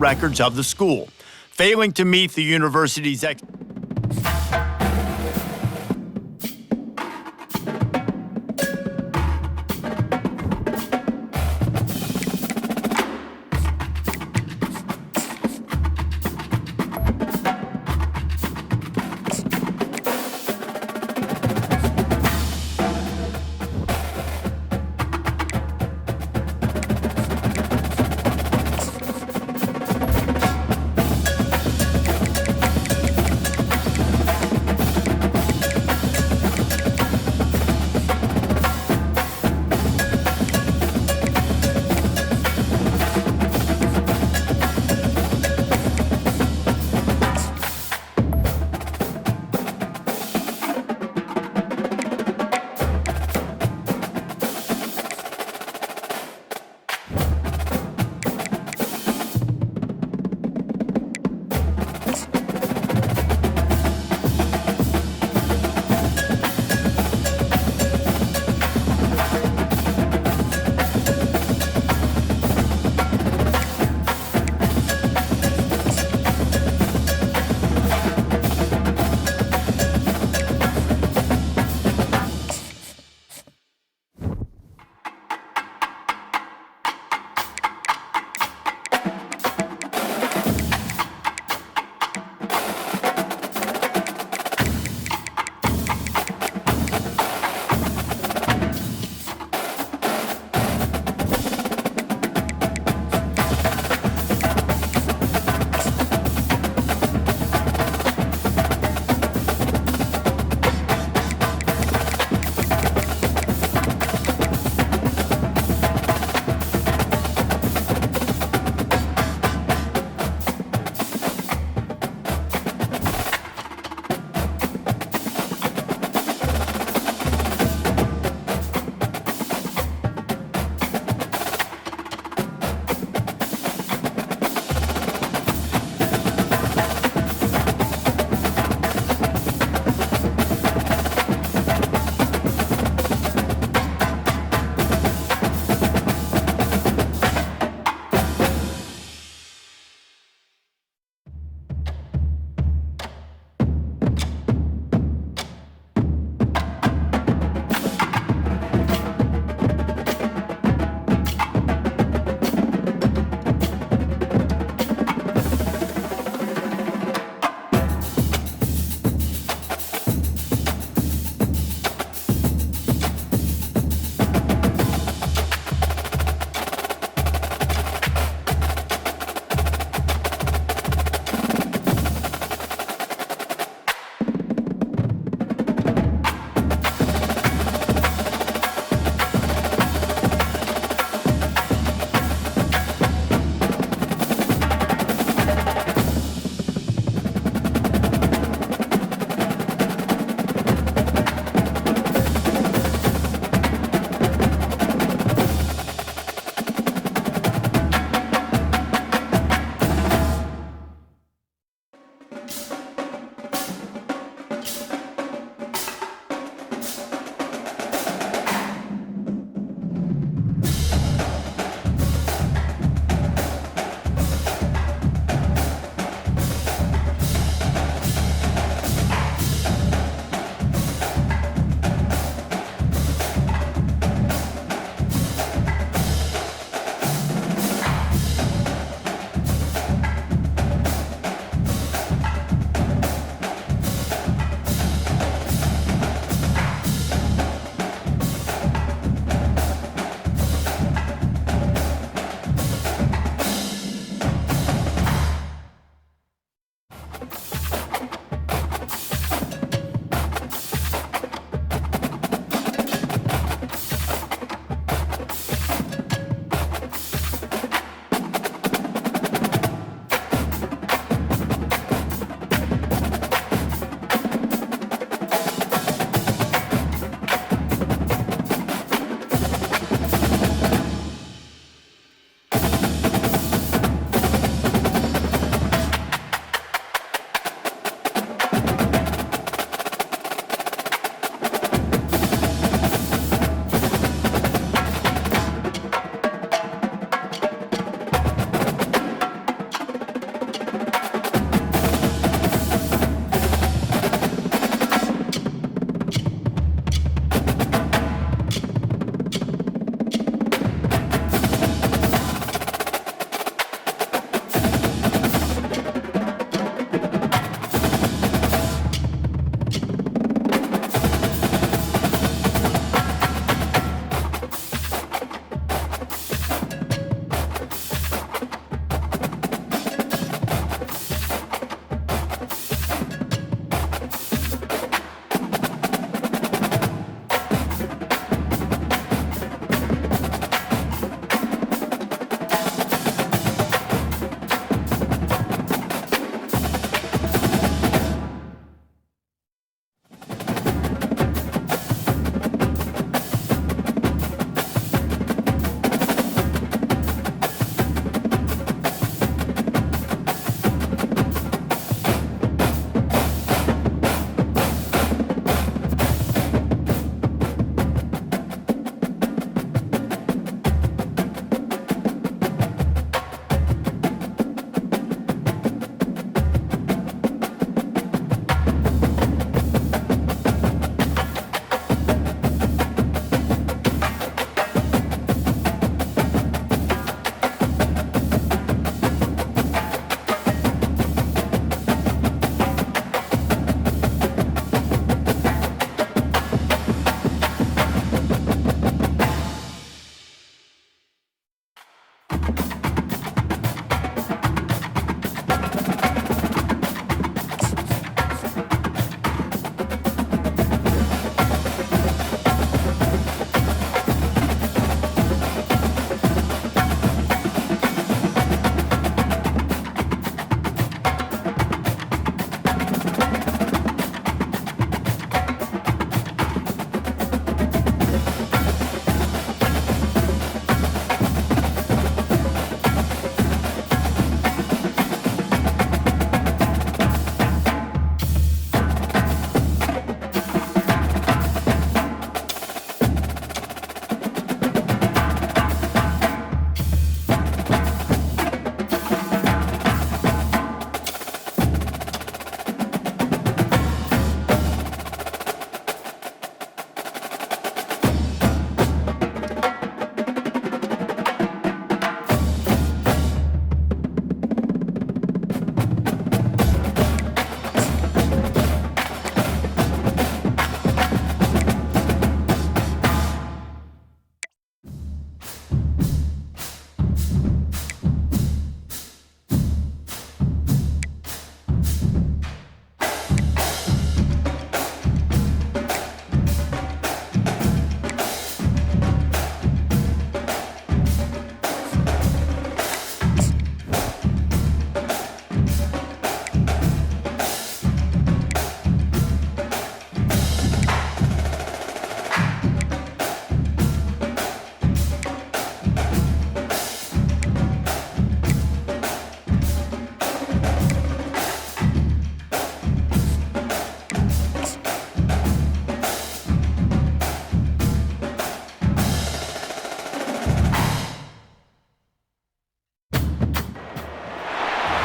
records of the school. Failing to meet the university's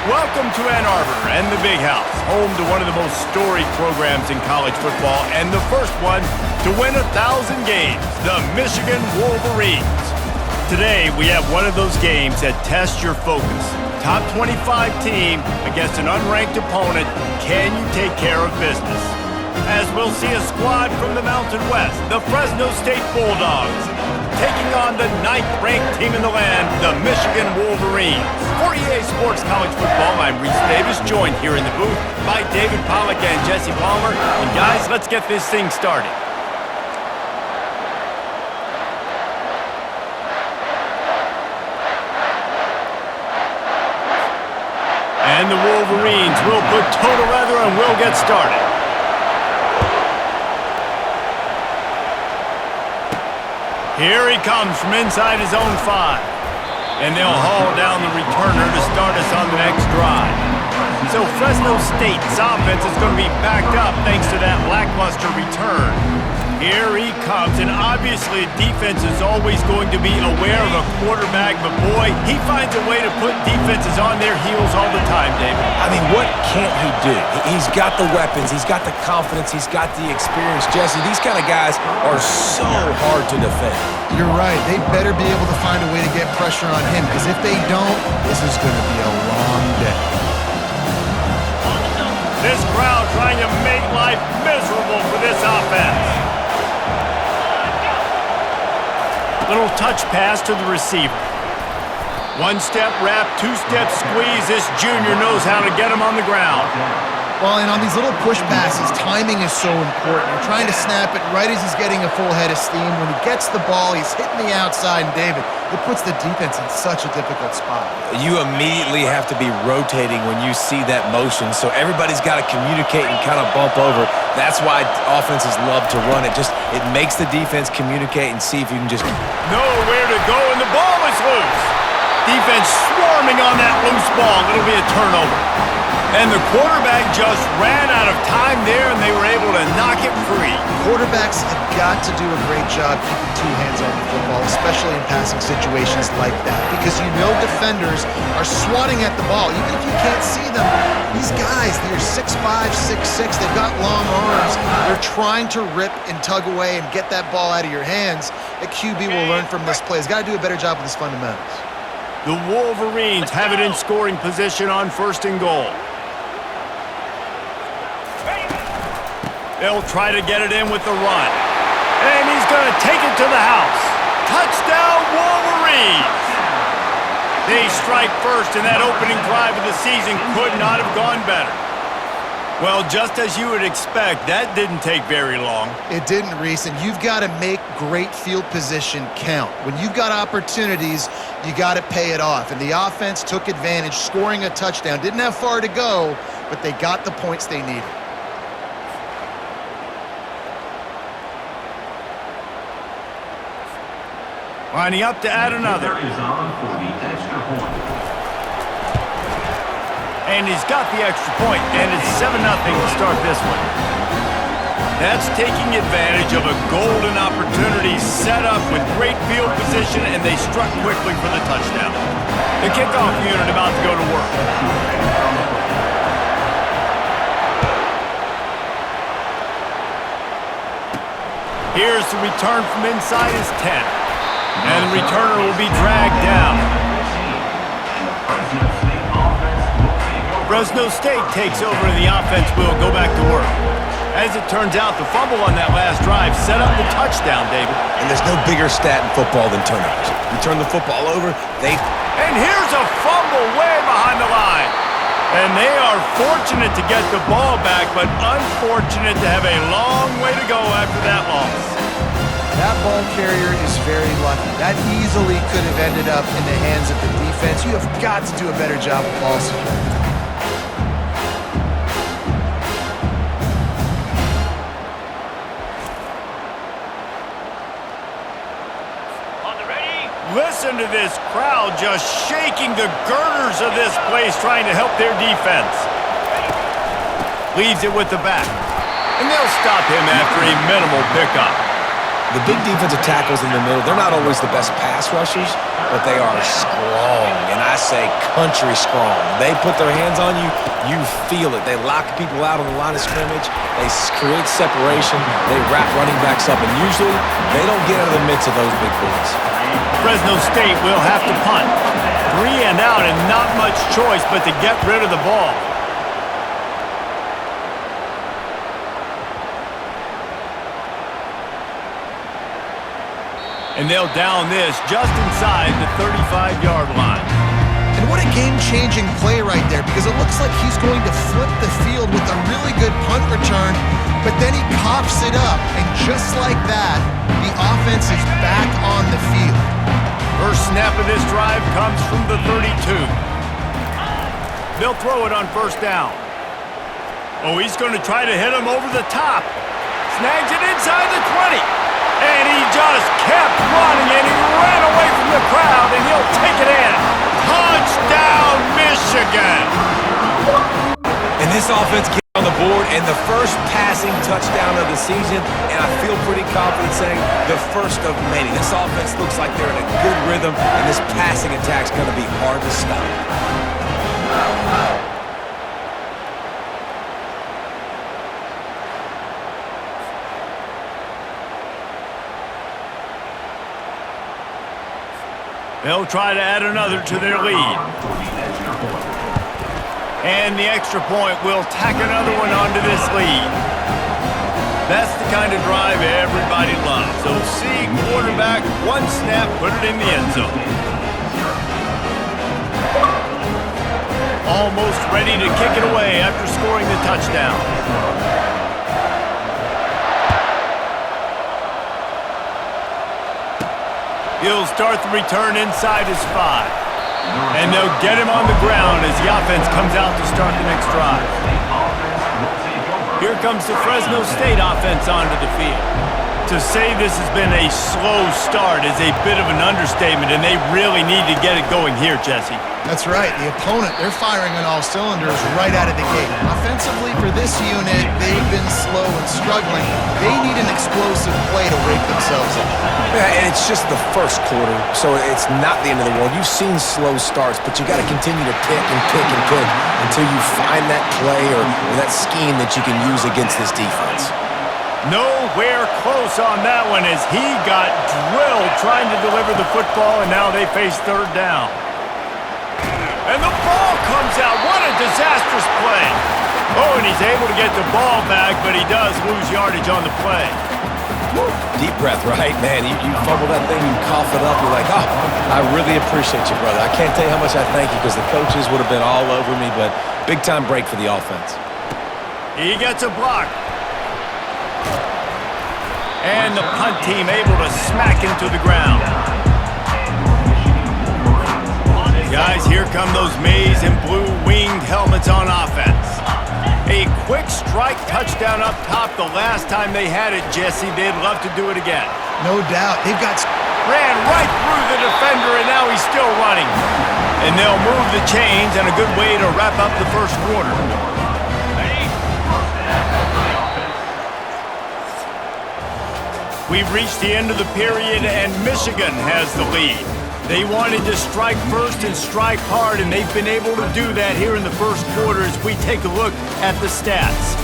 Welcome to Ann Arbor and the Big House, home to one of the most storied programs in college football and the first one to win 1,000 games, the Michigan Wolverines. Today, we have one of those games that tests your focus. Top 25 team against an unranked opponent. Can you take care of business? As we'll see a squad from the Mountain West, the Fresno State Bulldogs, taking on the 9th-ranked team in the land, the Michigan Wolverines. For EA Sports College Football, I'm Reese Davis, joined here in the booth by David Pollack and Jesse Palmer. And guys, let's get this thing started. And the Wolverines will put toe to leather and will get started. Here he comes from inside his own 5. And they'll haul down the returner to start us on the next drive. So Fresno State's offense is going to be backed up thanks to that lackluster return. Here he comes, and obviously defense is always going to be aware of a quarterback, but boy, he finds a way to put defenses on their heels all the time, David. I mean, what can't he do? He's got the weapons, he's got the confidence, he's got the experience. Jesse, these kind of guys are so hard to defend. You're right. They better be able to find a way to get pressure on him, because if they don't, this is going to be a long day. This crowd trying to make life miserable for this offense. Little touch pass to the receiver. One-step wrap, two-step squeeze. This junior knows how to get him on the ground. Well, and on these little push passes, timing is so important. You're trying to snap it right as he's getting a full head of steam. When he gets the ball, he's hitting the outside, and David, it puts the defense in such a difficult spot. You immediately have to be rotating when you see that motion, so everybody's got to communicate and kind of bump over. That's why offenses love to run it. It makes the defense communicate and see if you can just nowhere to go, and the ball is loose. Defense swarming on that loose ball. It'll be a turnover. And the quarterback just ran out of time there, and they were able to knock it free. Quarterbacks have got to do a great job keeping two hands on the football, especially in passing situations like that, because you know defenders are swatting at the ball. Even if you can't see them, these guys, they're 6'5", 6'6", they've got long arms. They're trying to rip and tug away and get that ball out of your hands. The QB will learn from this play. He's got to do a better job with his fundamentals. The Wolverines have it in scoring position on 1st and goal. They'll try to get it in with the run. And he's going to take it to the house. Touchdown, Wolverines! They strike first, and that opening drive of the season could not have gone better. Well, just as you would expect, that didn't take very long. It didn't, Reese, and you've got to make great field position count. When you've got opportunities, you got to pay it off. And the offense took advantage, scoring a touchdown. Didn't have far to go, but they got the points they needed. Lining up to add another. And he's got the extra point, and it's 7-0 to start this one. That's taking advantage of a golden opportunity set up with great field position, and they struck quickly for the touchdown. The kickoff unit about to go to work. Here's the return from inside his 10. And the returner will be dragged down. Fresno State takes over and the offense will go back to work. As it turns out, the fumble on that last drive set up the touchdown, David. And there's no bigger stat in football than turnovers. You turn the football over, And here's a fumble way behind the line. And they are fortunate to get the ball back, but unfortunate to have a long way to go after that loss. That ball carrier is very lucky. That easily could have ended up in the hands of the defense. You have got to do a better job of ball security. Listen to this crowd just shaking the girders of this place trying to help their defense. Leaves it with the back. And they'll stop him after a minimal pickup. The big defensive tackles in the middle, they're not always the best pass rushers, but they are strong, and I say country strong. They put their hands on you, you feel it. They lock people out on the line of scrimmage. They create separation. They wrap running backs up, and usually they don't get out of the midst of those big boys. Fresno State will have to punt. 3 and out and not much choice but to get rid of the ball. And they'll down this just inside the 35-yard line. And what a game-changing play right there, because it looks like he's going to flip the field with a really good punt return, but then he pops it up, and just like that, the offense is back on the field. First snap of this drive comes from the 32. They'll throw it on first down. Oh, he's going to try to hit him over the top. Snags it inside the 20. And he just kept running, and he ran away from the crowd, and he'll take it in. Touchdown, Michigan! And this offense gets on the board, and the first passing touchdown of the season, and I feel pretty confident saying the first of many. This offense looks like they're in a good rhythm, and this passing attack's going to be hard to stop. They'll try to add another to their lead. And the extra point will tack another one onto this lead. That's the kind of drive everybody loves. So see quarterback, one snap, put it in the end zone. Almost ready to kick it away after scoring the touchdown. He'll start the return inside his 5. And they'll get him on the ground as the offense comes out to start the next drive. Here comes the Fresno State offense onto the field. To say this has been a slow start is a bit of an understatement, and they really need to get it going here, Jesse. That's right. The opponent, they're firing on all cylinders right out of the gate. Offensively, for this unit, they've been slow and struggling. They need an explosive play to wake themselves up. Yeah, and it's just the first quarter, so it's not the end of the world. You've seen slow starts, but you got to continue to pick and pick and pick until you find that play or that scheme that you can use against this defense. Nowhere close on that one as he got drilled trying to deliver the football, and now they face third down. And the ball comes out. What a disastrous play. Oh, and he's able to get the ball back, but he does lose yardage on the play. Deep breath, right? Man, you fumble that thing, you cough it up, you're like, oh, I really appreciate you, brother. I can't tell you how much I thank you because the coaches would have been all over me, but big-time break for the offense. He gets a block. And the punt team able to smack him to the ground. Guys, here come those maize and blue winged helmets on offense. A quick strike touchdown up top the last time they had it, Jesse. They'd love to do it again. No doubt. They've got... Ran right through the defender, and now he's still running. And they'll move the chains, and a good way to wrap up the first quarter. We've reached the end of the period, and Michigan has the lead. They wanted to strike first and strike hard, and they've been able to do that here in the first quarter as we take a look at the stats.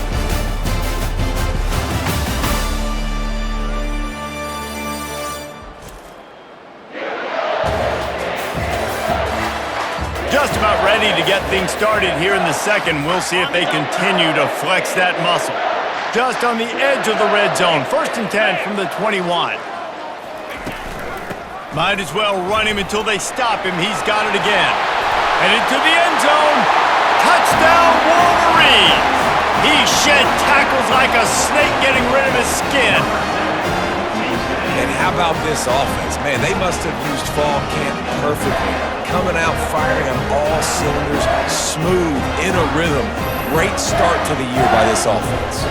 Just about ready to get things started here in the second. We'll see if they continue to flex that muscle. Just on the edge of the red zone. 1st and 10 from the 21. Might as well run him until they stop him. He's got it again. And into the end zone. Touchdown, Wolverines! He shed tackles like a snake getting rid of his skin. And how about this offense? Man, they must have used fall camp perfectly. Coming out, firing on all cylinders, smooth, in a rhythm. Great start to the year by this offense.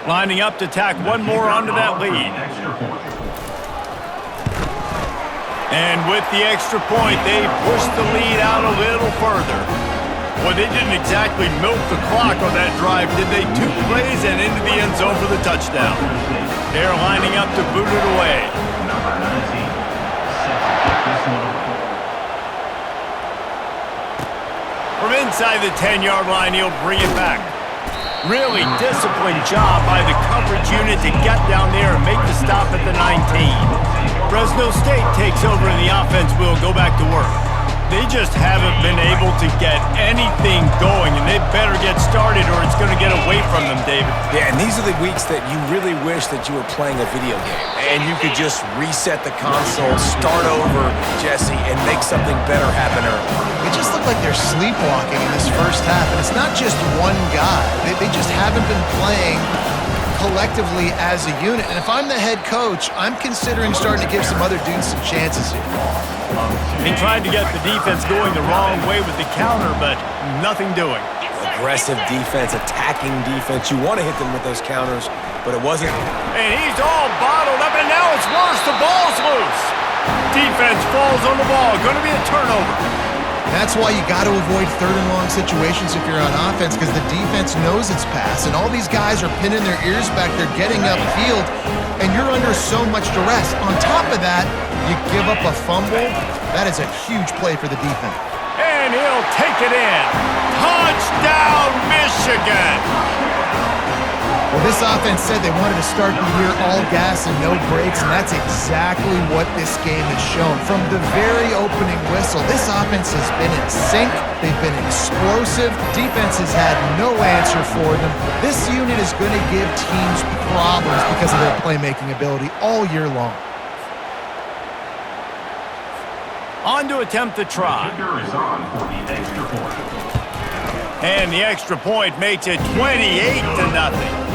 Lining up to tack one more onto that lead. And with the extra point, they pushed the lead out a little further. Well, they didn't exactly milk the clock on that drive, did they? 2 plays and into the end zone for the touchdown. They're lining up to boot it away. From inside the 10-yard line, he'll bring it back. Really disciplined job by the coverage unit to get down there and make the stop at the 19. Fresno State takes over and the offense will go back to work. They just haven't been able to get anything going, and they better get started or it's going to get away from them, David. Yeah, and these are the weeks that you really wish that you were playing a video game and you could just reset the console, start over, Jesse, and make something better happen early. It just looked like they're sleepwalking in this first half, and it's not just one guy. They just haven't been playing collectively as a unit. And if I'm the head coach, I'm considering starting to give some other dudes some chances here. He tried to get the defense going the wrong way with the counter, but nothing doing. Aggressive defense, attacking defense. You want to hit them with those counters, but it wasn't. And he's all bottled up, and now it's worse. The ball's loose. Defense falls on the ball. Going to be a turnover. That's why you got to avoid 3rd and long situations if you're on offense, because the defense knows it's pass, and all these guys are pinning their ears back. They're getting upfield, and you're under so much duress. On top of that, you give up a fumble. That is a huge play for the defense. And he'll take it in. Touchdown, Michigan! Well, this offense said they wanted to start the year all gas and no brakes, and that's exactly what this game has shown. From the very opening whistle, this offense has been in sync. They've been explosive. Defense has had no answer for them. This unit is going to give teams problems because of their playmaking ability all year long. On to attempt the try. And the extra point makes it 28-0.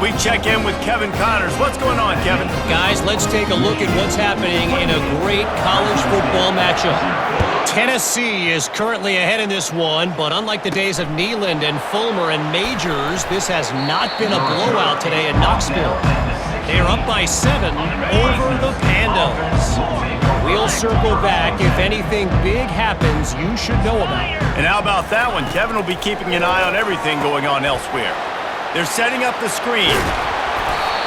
We check in with Kevin Connors. What's going on, Kevin? Guys, let's take a look at what's happening in a great college football matchup. Tennessee is currently ahead in this one, but unlike the days of Neyland and Fulmer and Majors, this has not been a blowout today at Knoxville. They are up by 7 over the Pandas. We'll circle back. If anything big happens, you should know about it. And how about that one? Kevin will be keeping an eye on everything going on elsewhere. They're setting up the screen.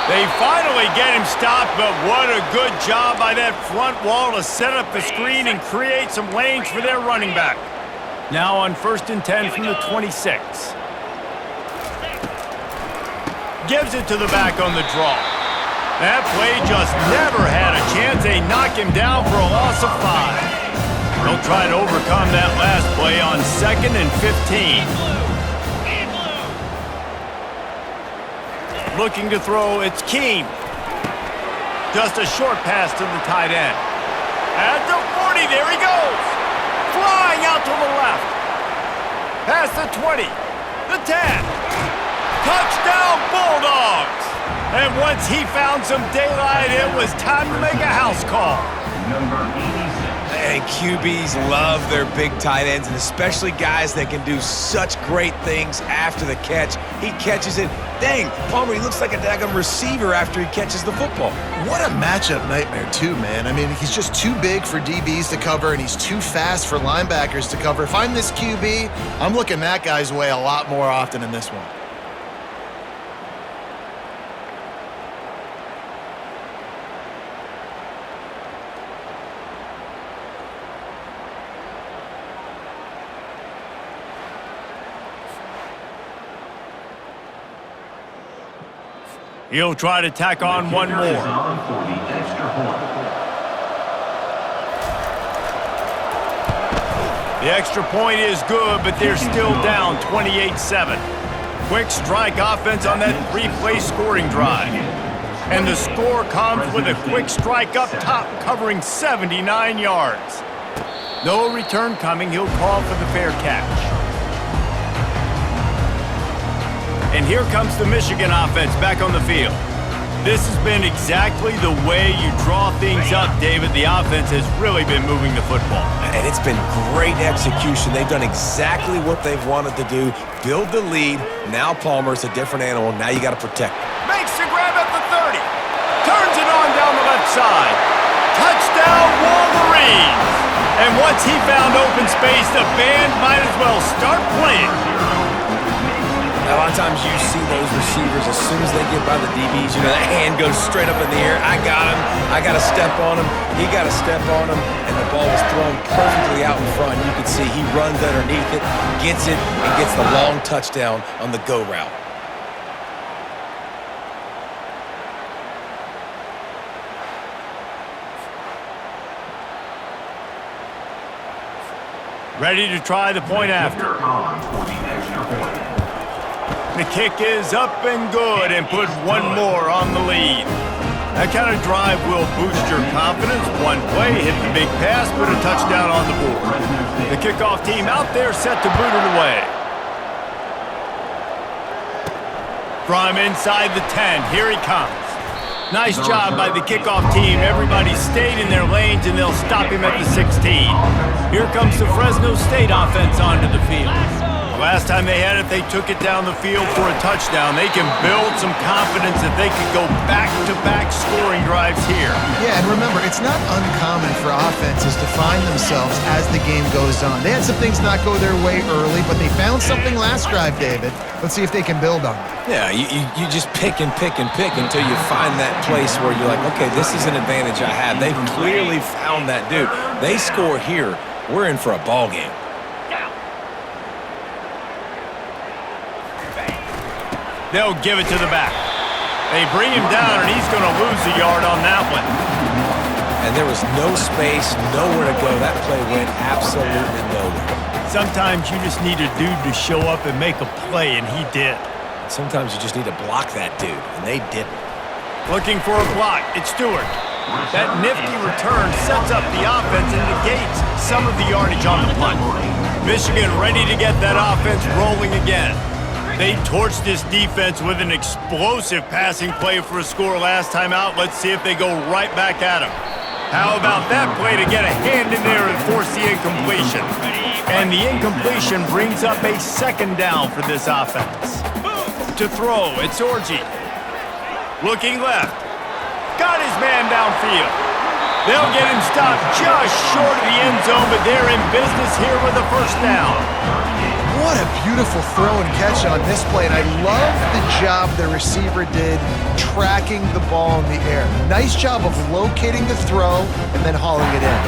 They finally get him stopped, but what a good job by that front wall to set up the screen and create some lanes for their running back. Now on 1st and 10 from the 26. Gives it to the back on the draw. That play just never had a chance. They knock him down for a loss of 5. They'll try to overcome that last play on 2nd and 15. Looking to throw, it's Keene. Just a short pass to the tight end. At the 40, there he goes. Flying out to the left. Past the 20, the 10. Touchdown, Bulldogs. And once he found some daylight, it was time to make a house call. Number 86. And QBs love their big tight ends, and especially guys that can do such great things after the catch. He catches it. Dang, Palmer, he looks like a daggum receiver after he catches the football. What a matchup nightmare, too, man. I mean, he's just too big for DBs to cover, and he's too fast for linebackers to cover. If I'm this QB, I'm looking that guy's way a lot more often in this one. He'll try to tack on one more. The extra point is good, but they're still down 28-7. Quick strike offense on that 3-play scoring drive. And the score comes with a quick strike up top covering 79 yards. No return coming. He'll call for the fair catch. And here comes the Michigan offense back on the field. This has been exactly the way you draw things up, David. The offense has really been moving the football. And it's been great execution. They've done exactly what they've wanted to do. Build the lead. Now Palmer's a different animal. Now you got to protect. Makes the grab at the 30. Turns it on down the left side. Touchdown. Touchdown, Wolverines! And once he found open space, the band might as well start playing. A lot of times you see those receivers, as soon as they get by the DBs, you know, that hand goes straight up in the air. I got him. I got to step on him. He got to step on him. And the ball was thrown perfectly out in front. You can see he runs underneath it, gets it, and gets the long touchdown on the go route. Ready to try the point after. The kick is up and good and put one more on the lead. That kind of drive will boost your confidence. One play, hit the big pass, put a touchdown on the board. The kickoff team out there set to boot it away. From inside the 10, here he comes. Nice job by the kickoff team. Everybody stayed in their lanes, and they'll stop him at the 16. Here comes the Fresno State offense onto the field. Last time they had it, they took it down the field for a touchdown. They can build some confidence that they can go back-to-back scoring drives here. Yeah, and remember, it's not uncommon for offenses to find themselves as the game goes on. They had some things not go their way early, but they found something last drive, David. Let's see if they can build on it. Yeah, you just pick and pick and pick until you find that place where you're like, okay, this is an advantage I have. They've clearly found that dude. They score here, we're in for a ball game. They'll give it to the back. They bring him down, and he's going to lose a yard on that one. And there was no space, nowhere to go. That play went absolutely nowhere. Sometimes you just need a dude to show up and make a play, and he did. Sometimes you just need to block that dude, and they didn't. Looking for a block. It's Stewart. That nifty return sets up the offense and negates some of the yardage on the punt. Michigan ready to get that offense rolling again. They torched this defense with an explosive passing play for a score last time out. Let's see if they go right back at him. How about that play to get a hand in there and force the incompletion? And the incompletion brings up a second down for this offense. To throw, it's Orji. Looking left. Got his man downfield. They'll get him stopped just short of the end zone, but they're in business here with a first down. What a beautiful throw and catch on this play, and I love the job the receiver did tracking the ball in the air. Nice job of locating the throw and then hauling it in.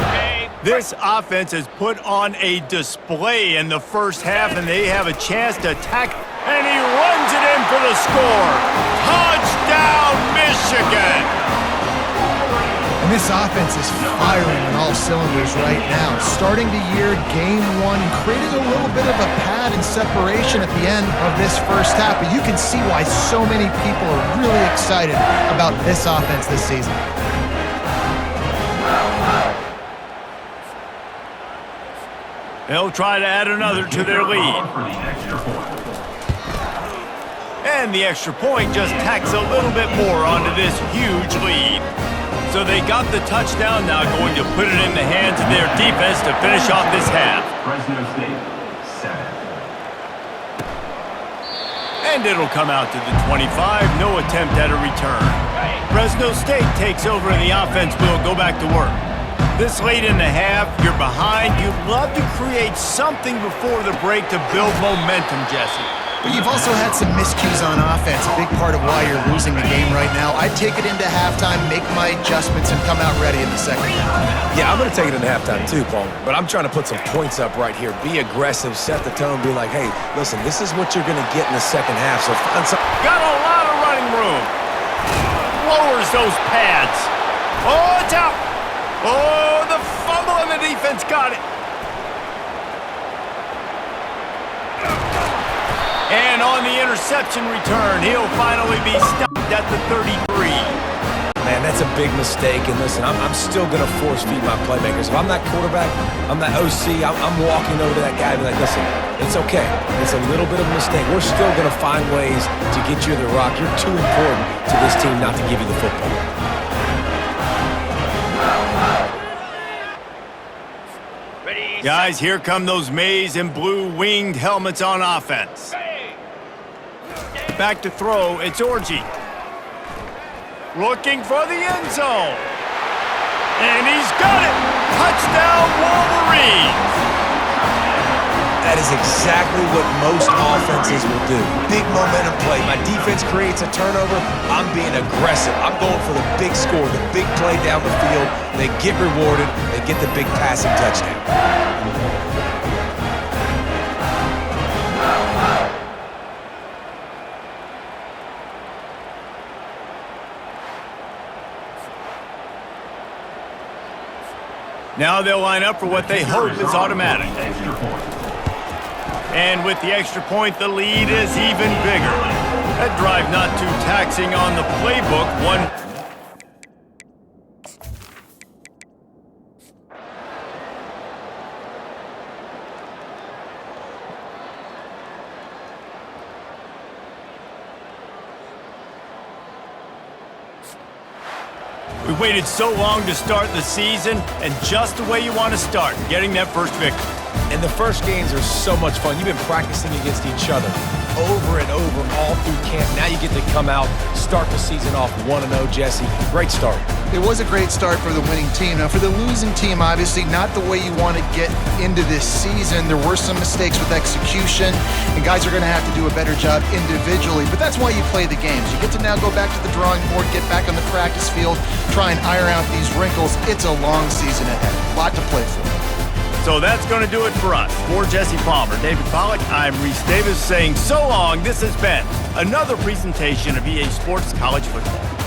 This offense has put on a display in the first half, and they have a chance to attack, and he runs it in for the score. Touchdown, Michigan! And this offense is firing on all cylinders right now. Starting the year, game one, creating a little bit of a pad and separation at the end of this first half. But you can see why so many people are really excited about this offense this season. They'll try to add another to their lead. And the extra point just tacks a little bit more onto this huge lead. So they got the touchdown, now going to put it in the hands of their defense to finish off this half. Fresno State, 7. And it'll come out to the 25, no attempt at a return. Fresno State takes over and the offense will go back to work. This late in the half, you're behind. You'd love to create something before the break to build momentum, Jesse. But you've also had some miscues on offense, a big part of why you're losing the game right now. I'd take it into halftime, make my adjustments, and come out ready in the second half. Yeah, I'm going to take it into halftime too, Paul. But I'm trying to put some points up right here. Be aggressive, set the tone, be like, hey, listen, this is what you're going to get in the second half, so find some... Got a lot of running room. Lowers those pads. Oh, it's out. Oh, the fumble and the defense got it. And on the interception return, he'll finally be stopped at the 33. Man, that's a big mistake. And listen, I'm still going to force feed my playmakers. If I'm that quarterback, I'm that OC, I'm walking over to that guy and be like, listen, it's okay. It's a little bit of a mistake. We're still going to find ways to get you the rock. You're too important to this team not to give you the football. Guys, here come those maize and blue winged helmets on offense. Back to throw, it's Orji. Looking for the end zone. And he's got it! Touchdown, Wolverines! That is exactly what most offenses will do. Big momentum play. My defense creates a turnover. I'm being aggressive. I'm going for the big score, the big play down the field. They get rewarded. They get the big passing touchdown. Now they'll line up for what they hope is automatic. And with the extra point, the lead is even bigger. That drive not too taxing on the playbook. We waited so long to start the season, and just the way you want to start, getting that first victory. And the first games are so much fun. You've been practicing against each other over and over all through camp. Now you get to come out, start the season off 1-0, Jesse. Great start. It was a great start for the winning team. Now, for the losing team, obviously not the way you want to get into this season. There were some mistakes with execution, and guys are going to have to do a better job individually. But that's why you play the games. You get to now go back to the drawing board, get back on the practice field, try and iron out these wrinkles. It's a long season ahead. A lot to play for. So that's going to do it for us. For Jesse Palmer, David Pollack, I'm Reese Davis saying so long. This has been another presentation of EA Sports College Football.